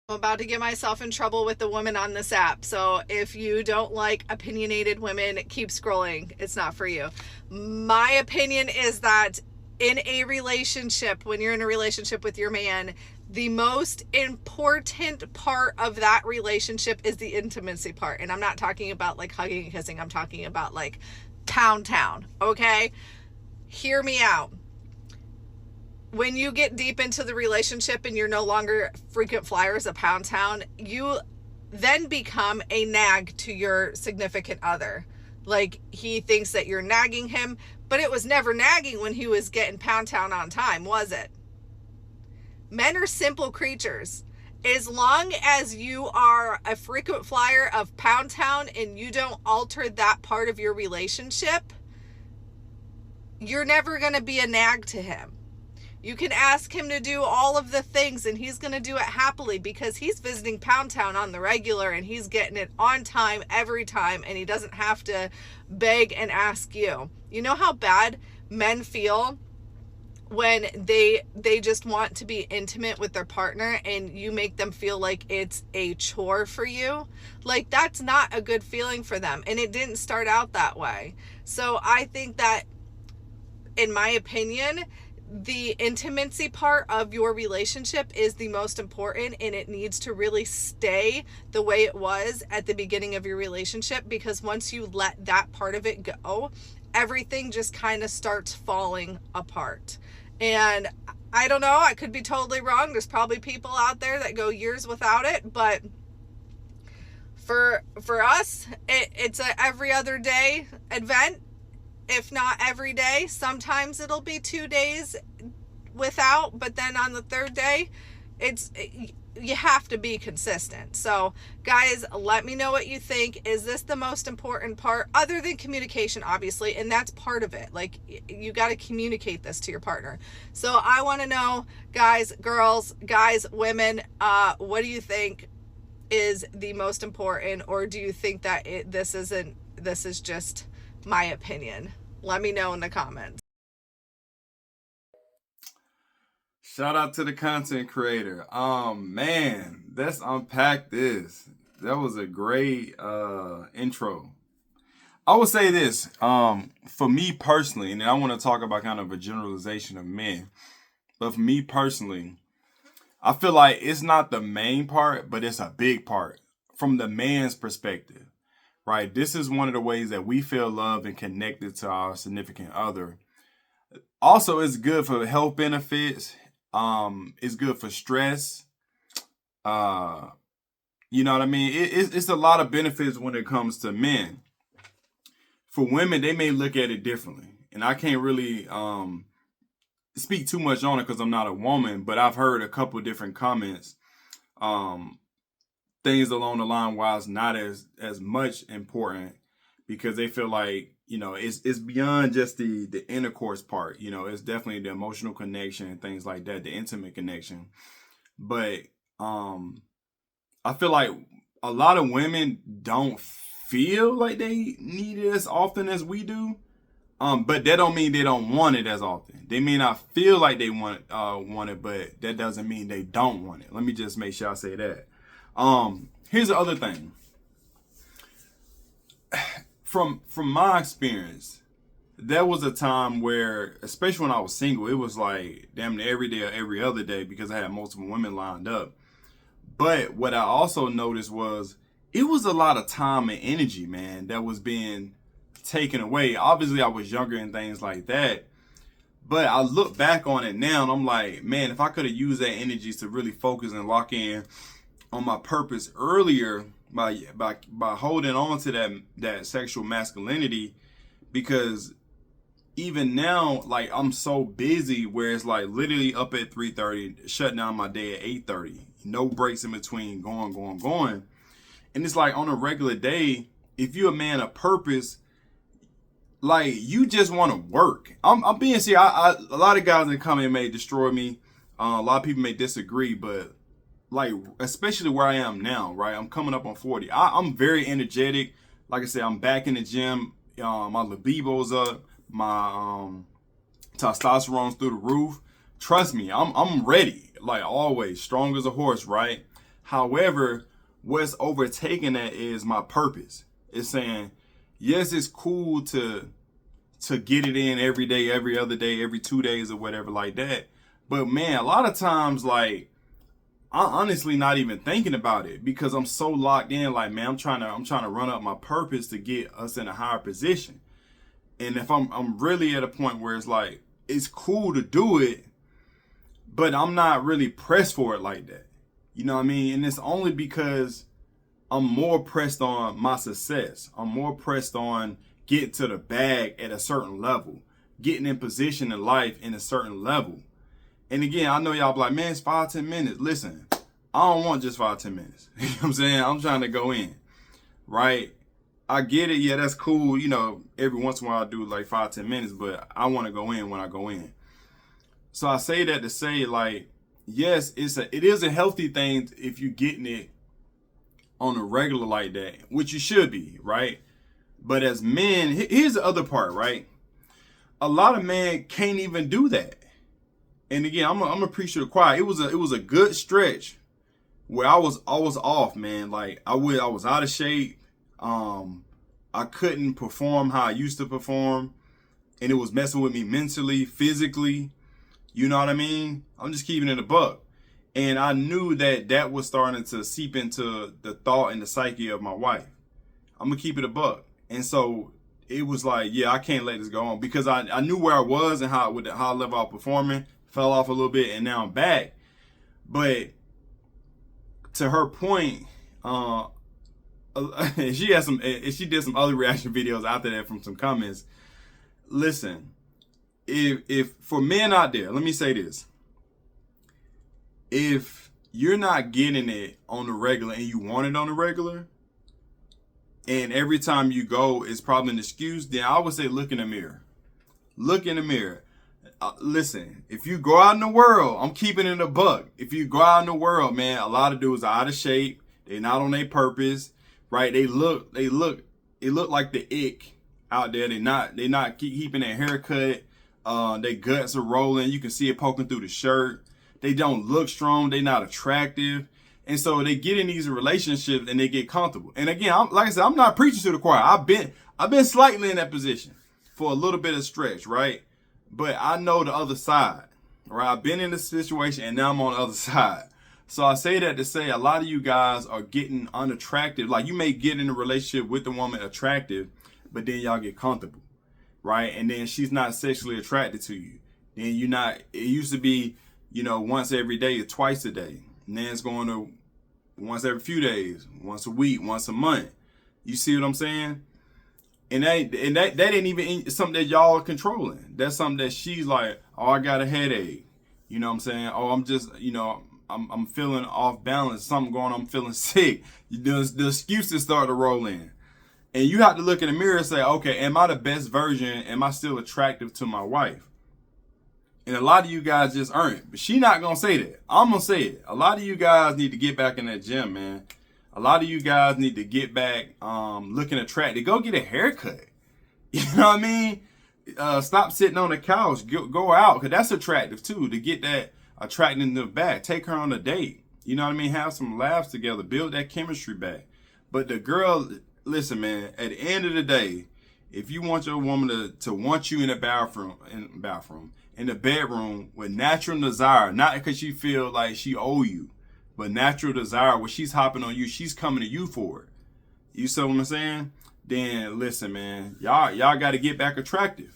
I'm about to get myself in trouble with the women on this app. So if you don't like opinionated women, keep scrolling. It's not for you. My opinion is that in a relationship, when you're in a relationship with your man, the most important part of that relationship is the intimacy part. And I'm not talking about like hugging and kissing. I'm talking about like pound town. Okay? Hear me out. When you get deep into the relationship and you're no longer frequent flyers of Pound Town, you then become a nag to your significant other. Like, he thinks that you're nagging him, but it was never nagging when he was getting Pound Town on time, was it? Men are simple creatures. As long as you are a frequent flyer of Pound Town and you don't alter that part of your relationship, you're never going to be a nag to him. You can ask him to do all of the things and he's going to do it happily because he's visiting Pound Town on the regular and he's getting it on time every time, and he doesn't have to beg and ask you. You know how bad men feel when they just want to be intimate with their partner and you make them feel like it's a chore for you? Like, that's not a good feeling for them, and it didn't start out that way. So I think that, in my opinion, the intimacy part of your relationship is the most important, and it needs to really stay the way it was at the beginning of your relationship, because once you let that part of it go, everything just kind of starts falling apart. And I don't know, I could be totally wrong. There's probably people out there that go years without it, but for us, it's a every other day event. If not every day, sometimes it'll be 2 days without, but then on the third day, you have to be consistent. So guys, let me know what you think. Is this the most important part, other than communication, obviously? And that's part of it. Like, you got to communicate this to your partner. So I want to know, guys, girls, guys, women, what do you think is the most important? Or do you think that this is just my opinion? Let me know in the comments. Shout out to the content creator. Man, let's unpack this. That was a great intro. I would say this, for me personally, and I want to talk about kind of a generalization of men, but for me personally, I feel like it's not the main part, but it's a big part from the man's perspective. Right? This is one of the ways that we feel loved and connected to our significant other. Also, it's good for health benefits. It's good for stress. Uh, you know what I mean? It's a lot of benefits when it comes to men. For women, they may look at it differently, and I can't really speak too much on it because I'm not a woman. But I've heard a couple different comments. Things along the line why it's not as much important, because they feel like, it's beyond just the intercourse part. It's definitely the emotional connection and things like that, the intimate connection. But I feel like a lot of women don't feel like they need it as often as we do. But that don't mean they don't want it as often. They may not feel like they want it, but that doesn't mean they don't want it. Let me just make sure I say that. Here's the other thing. From my experience, there was a time where, especially when I was single, it was like damn near every day or every other day because I had multiple women lined up. But what I also noticed was it was a lot of time and energy, man, that was being taken away. Obviously, I was younger and things like that. But I look back on it now and I'm like, man, if I could have used that energy to really focus and lock in on my purpose earlier by holding on to that sexual masculinity, because even now, like, I'm so busy where it's like literally up at 3:30, shutting down my day at 8:30, no breaks in between, going. And it's like on a regular day, if you're a man of purpose, like, you just want to work. I'm being serious. A lot of guys in the comment may destroy me. A lot of people may disagree, but like, especially where I am now, right? I'm coming up on 40. I'm very energetic. Like I said, I'm back in the gym. My libido's up. My testosterone's through the roof. Trust me, I'm ready. Like always, strong as a horse, right? However, what's overtaking that is my purpose. It's saying, yes, it's cool to get it in every day, every other day, every 2 days or whatever like that. But man, a lot of times, like, I'm honestly not even thinking about it because I'm so locked in. Like, man, I'm trying to run up my purpose to get us in a higher position. And if I'm really at a point where it's like, it's cool to do it, but I'm not really pressed for it like that. You know what I mean? And it's only because I'm more pressed on my success. I'm more pressed on getting to the bag at a certain level, getting in position in life in a certain level. And again, I know y'all be like, man, it's 5-10 minutes. Listen, I don't want just 5-10 minutes. You know what I'm saying? I'm trying to go in, right? I get it. Yeah, that's cool. You know, every once in a while I do like 5-10 minutes, but I want to go in when I go in. So I say that to say, like, yes, it is a healthy thing if you're getting it on a regular like that, which you should be, right? But as men, here's the other part, right? A lot of men can't even do that. And again, I'm gonna preach to the choir. It was a good stretch where I was off, man. Like I was out of shape. I couldn't perform how I used to perform, and it was messing with me mentally, physically. You know what I mean? I'm just keeping it a buck. And I knew that was starting to seep into the thought and the psyche of my wife. I'm gonna keep it a buck. And so it was like, yeah, I can't let this go on because I knew where I was and how level I was performing. Fell off a little bit and now I'm back. But to her point, she did some other reaction videos after that from some comments. Listen, if for men out there, let me say this. If you're not getting it on the regular and you want it on the regular, and every time you go it's probably an excuse, then I would say look in the mirror. Look in the mirror. Listen, if you go out in the world, I'm keeping it a buck. If you go out in the world, man, a lot of dudes are out of shape. They're not on their purpose, right? It look like the ick out there. They not keeping their haircut. Their guts are rolling. You can see it poking through the shirt. They don't look strong. They're not attractive. And so they get in these relationships and they get comfortable. And again, like I said, I'm not preaching to the choir. I've been slightly in that position for a little bit of stretch, right? But I know the other side, right? I've been in this situation and now I'm on the other side. So I say that to say a lot of you guys are getting unattractive. Like you may get in a relationship with the woman attractive, but then y'all get comfortable, right? And then she's not sexually attracted to you. Then it used to be, once every day or twice a day. And then it's going to once every few days, once a week, once a month. You see what I'm saying? And that ain't even something that y'all are controlling. That's something that she's like, oh, I got a headache. You know what I'm saying? Oh, I'm just, I'm feeling off balance. Something going on. I'm feeling sick. The excuses start to roll in. And you have to look in the mirror and say, okay, am I the best version? Am I still attractive to my wife? And a lot of you guys just aren't. But she not going to say that. I'm going to say it. A lot of you guys need to get back in that gym, man. A lot of you guys need to get back looking attractive. Go get a haircut. You know what I mean? Stop sitting on the couch. Go out, because that's attractive too. To get that attractiveness back. Take her on a date. You know what I mean? Have some laughs together. Build that chemistry back. But the girl, listen, man, at the end of the day, if you want your woman to want you in the bedroom with natural desire, not because she feel like she owe you, but natural desire, where she's hopping on you, she's coming to you for it. You see what I'm saying? Then listen, man, y'all got to get back attractive.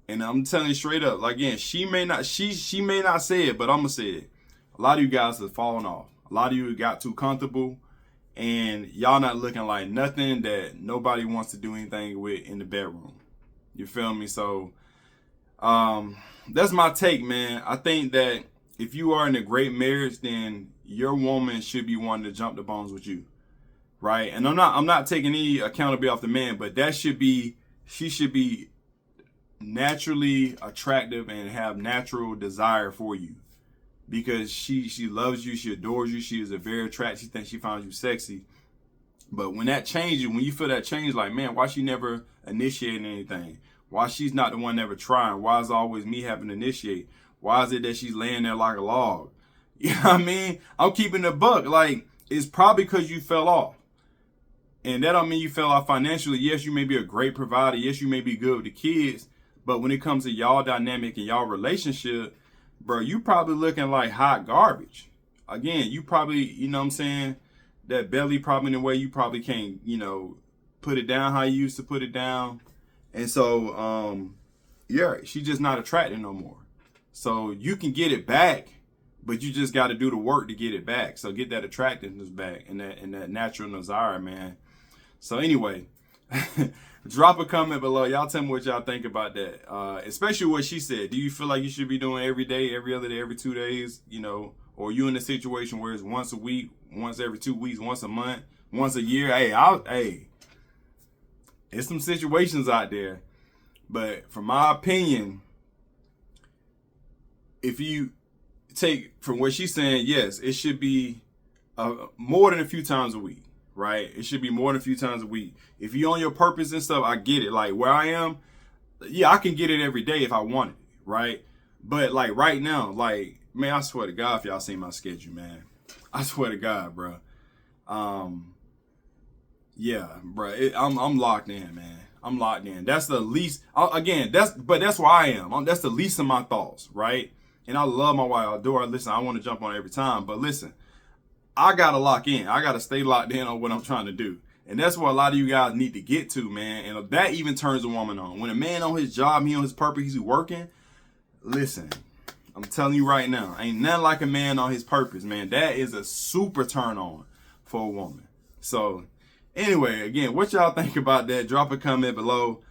And I'm telling you straight up, like, again, she may not say it, but I'm gonna say it. A lot of you guys have fallen off. A lot of you got too comfortable, and y'all not looking like nothing that nobody wants to do anything with in the bedroom. You feel me? So, that's my take, man. I think that if you are in a great marriage, then your woman should be wanting to jump the bones with you, right? And I'm not taking any accountability off the man, but she should be naturally attractive and have natural desire for you, because she loves you, she adores you, she is a very attractive, she thinks she finds you sexy. But when that changes, when you feel that change, like, man, why she never initiating anything? Why she's not the one ever trying? Why is it always me having to initiate? Why is it that she's laying there like a log? You know what I mean? I'm keeping the buck. Like, it's probably because you fell off. And that don't mean you fell off financially. Yes, you may be a great provider. Yes, you may be good with the kids. But when it comes to y'all dynamic and y'all relationship, bro, you probably looking like hot garbage. Again, you probably, you know what I'm saying, that belly probably in a way you probably can't, you know, put it down how you used to put it down. And so, yeah, she's just not attractive no more. So you can get it back, but you just got to do the work to get it back. So get that attractiveness back and that natural desire, man. So anyway, drop a comment below. Y'all tell me what y'all think about that. Especially what she said. Do you feel like you should be doing every day, every other day, every 2 days, you know, or you in a situation where it's once a week, once every 2 weeks, once a month, once a year? Hey, it's some situations out there. But from my opinion, if you take from what she's saying, yes, it should be more than a few times a week, right? It should be more than a few times a week. If you're on your purpose and stuff, I get it. Like where I am, yeah, I can get it every day if I want it, right? But like right now, like, man, I swear to God, if y'all see my schedule, man, I swear to God, bro. Yeah, bro, I'm locked in, man. I'm locked in. That's the least. Again, that's where I am. That's the least of my thoughts, right? And I love my wife. I adore her. Listen, I want to jump on every time, but listen, I gotta lock in. I gotta stay locked in on what I'm trying to do, and that's what a lot of you guys need to get to, man. And that even turns a woman on. When a man on his job, he on his purpose, he's working. Listen, I'm telling you right now, ain't nothing like a man on his purpose, man. That is a super turn on for a woman. So anyway, again, what y'all think about that? Drop a comment below.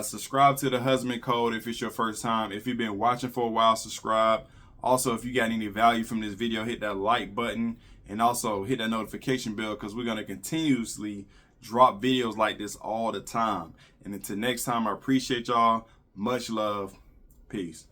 Subscribe to the Husband Code if it's your first time. If you've been watching for a while, subscribe. Also, if you got any value from this video, hit that like button and also hit that notification bell because we're going to continuously drop videos like this all the time. And until next time, I appreciate y'all. Much love. Peace.